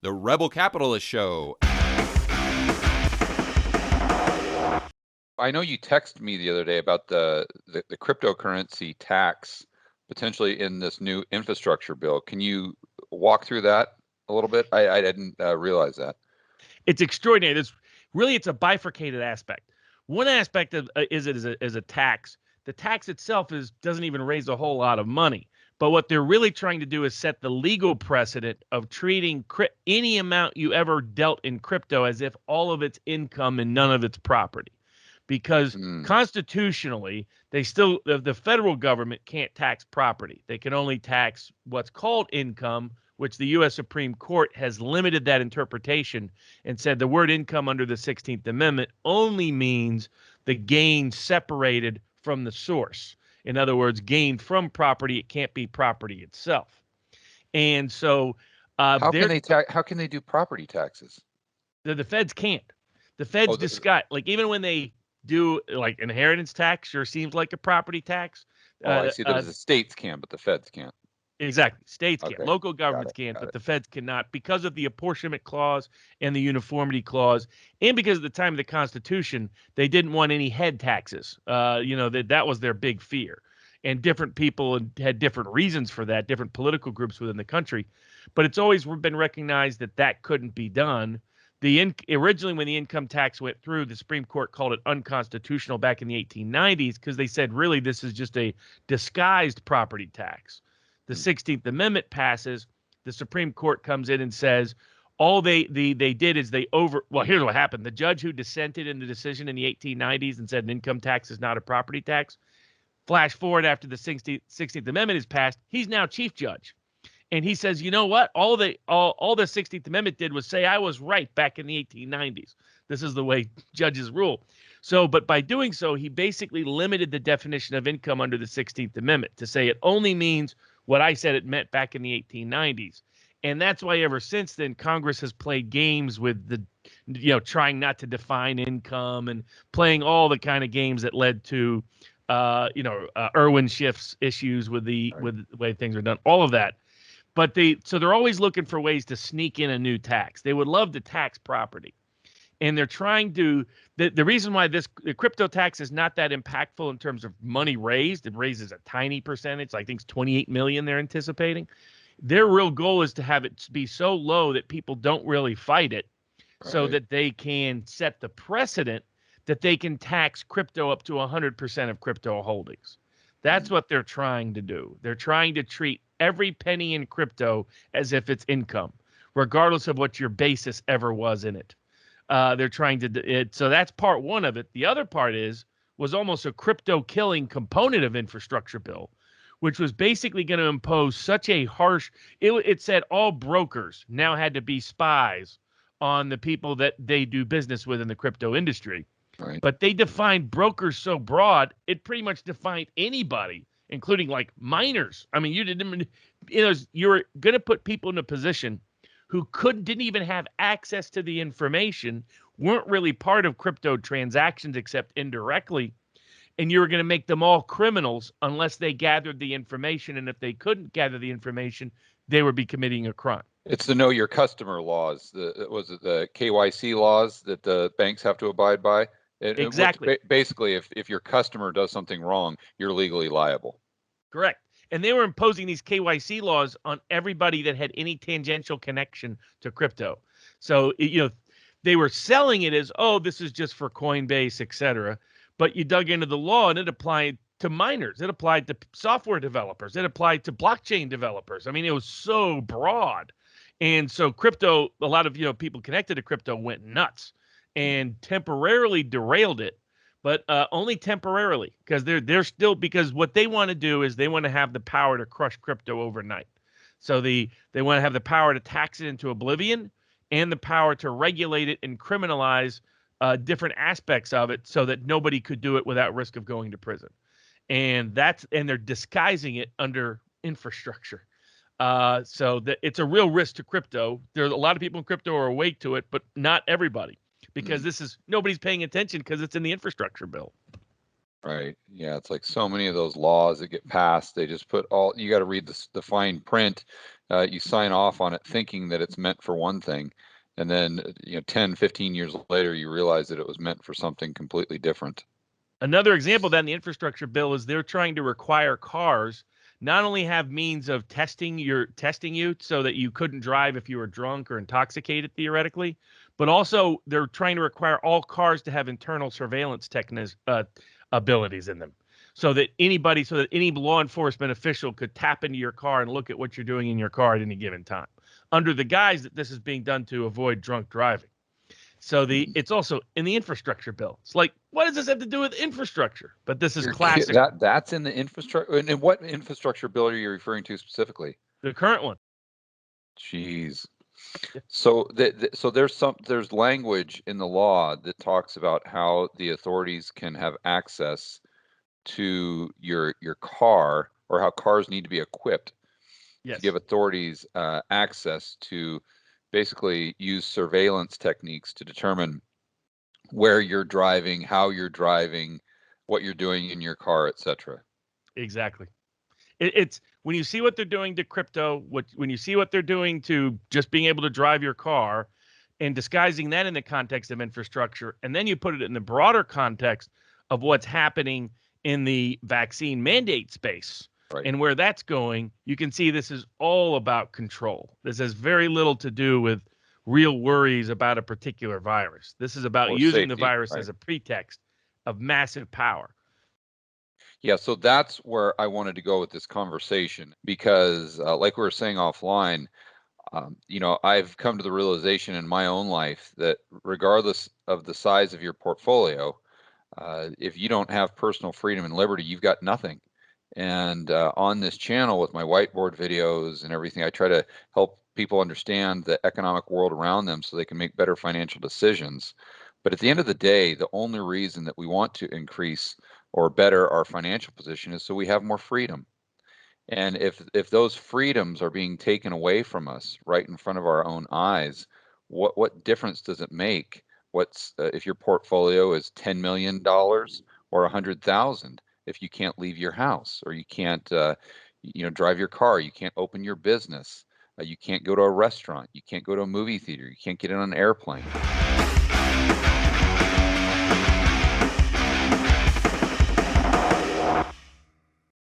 The Rebel Capitalist Show. I know you texted me the other day about the cryptocurrency tax potentially in this new infrastructure bill. Can you walk through that a little bit? I didn't realize that. It's extraordinary. It's a bifurcated aspect. One aspect of is a tax. The tax itself doesn't even raise a whole lot of money. But what they're really trying to do is set the legal precedent of treating any amount you ever dealt in crypto as if all of its income and none of its property. Because constitutionally, the federal government can't tax property. They can only tax what's called income, which the U.S. Supreme Court has limited that interpretation and said the word income under the 16th Amendment only means the gain separated from the source. In other words, gain from property. It can't be property itself. And so how can they do property taxes? The feds can't. The feds disguise, like even when they do like inheritance tax, sure seems like a property tax. I see. The states can, but the feds can't. Exactly. States can. Local governments can, but the feds cannot because of the apportionment clause and the uniformity clause. And because at the time of the Constitution, they didn't want any head taxes. That was their big fear. And different people had different reasons for that, different political groups within the country. But it's always been recognized that couldn't be done. Originally, when the income tax went through, the Supreme Court called it unconstitutional back in the 1890s because they said, really, this is just a disguised property tax. The 16th Amendment passes, the Supreme Court comes in and says all they did is here's what happened. The judge who dissented in the decision in the 1890s and said an income tax is not a property tax, flash forward after the 16th Amendment is passed, he's now chief judge. And he says, you know what? All the 16th Amendment did was say I was right back in the 1890s. This is the way judges rule. So, but by doing so, he basically limited the definition of income under the 16th Amendment to say it only means what I said it meant back in the 1890s. And that's why ever since then, Congress has played games with trying not to define income and playing all the kind of games that led to, Irwin Schiff's issues with the way things are done, all of that. But they're always looking for ways to sneak in a new tax. They would love to tax property. And they're trying to, the reason why the crypto tax is not that impactful in terms of money raised, it raises a tiny percentage, I think it's 28 million they're anticipating. Their real goal is to have it be so low that people don't really fight it so that they can set the precedent that they can tax crypto up to 100% of crypto holdings. That's what they're trying to do. They're trying to treat every penny in crypto as if it's income, regardless of what your basis ever was in it. They're trying to so that's part one of it. The other part was almost a crypto killing component of infrastructure bill, which was basically going to impose such a harsh. It said all brokers now had to be spies on the people that they do business with in the crypto industry. Right. But they defined brokers so broad, it pretty much defined anybody, including like minors. I mean, you were going to put people in a position who didn't even have access to the information, weren't really part of crypto transactions except indirectly, and you were going to make them all criminals unless they gathered the information, and if they couldn't gather the information, they would be committing a crime. It's the know your customer laws. The KYC laws that the banks have to abide by? Exactly. Basically, if your customer does something wrong, you're legally liable. Correct. And they were imposing these KYC laws on everybody that had any tangential connection to crypto. So, they were selling it as, oh, this is just for Coinbase, et cetera. But you dug into the law and it applied to minors. It applied to software developers. It applied to blockchain developers. I mean, it was so broad. And so crypto, a lot of, people connected to crypto went nuts and temporarily derailed it. But only temporarily, because they're still, because what they want to do is they want to have the power to crush crypto overnight. So they want to have the power to tax it into oblivion and the power to regulate it and criminalize different aspects of it so that nobody could do it without risk of going to prison. And they're disguising it under infrastructure. So that it's a real risk to crypto. There's a lot of people in crypto are awake to it, but not everybody. Because nobody's paying attention because it's in the infrastructure bill. Right. Yeah, it's like so many of those laws that get passed, they just put all, you got to read the fine print. You sign off on it thinking that it's meant for one thing. And then, 10, 15 years later, you realize that it was meant for something completely different. Another example then the infrastructure bill is they're trying to require cars not only have means of testing you so that you couldn't drive if you were drunk or intoxicated theoretically, but also they're trying to require all cars to have internal surveillance abilities in them. So that any law enforcement official could tap into your car and look at what you're doing in your car at any given time, under the guise that this is being done to avoid drunk driving. So it's also in the infrastructure bill. It's like, what does this have to do with infrastructure? But this is classic. That's in the infrastructure. And what infrastructure bill are you referring to specifically? The current one. Jeez. So there's language in the law that talks about how the authorities can have access to your car, or how cars need to be equipped to give authorities access to basically use surveillance techniques to determine where you're driving, how you're driving, what you're doing in your car, etc. Exactly. It's when you see what they're doing to crypto, when you see what they're doing to just being able to drive your car and disguising that in the context of infrastructure, and then you put it in the broader context of what's happening in the vaccine mandate space. Right. And where that's going, you can see this is all about control. This has very little to do with real worries about a particular virus. This is about using the virus as a pretext of massive power. Yeah, so that's where I wanted to go with this conversation, because like we were saying offline, I've come to the realization in my own life that regardless of the size of your portfolio, if you don't have personal freedom and liberty, you've got nothing. And on this channel with my whiteboard videos and everything, I try to help people understand the economic world around them so they can make better financial decisions. But at the end of the day, the only reason that we want to increase or better our financial position is so we have more freedom. And if those freedoms are being taken away from us right in front of our own eyes, what difference does it make? What's if your portfolio is $10 million or 100,000? If you can't leave your house, or you can't drive your car, you can't open your business, you can't go to a restaurant, you can't go to a movie theater, you can't get in an airplane.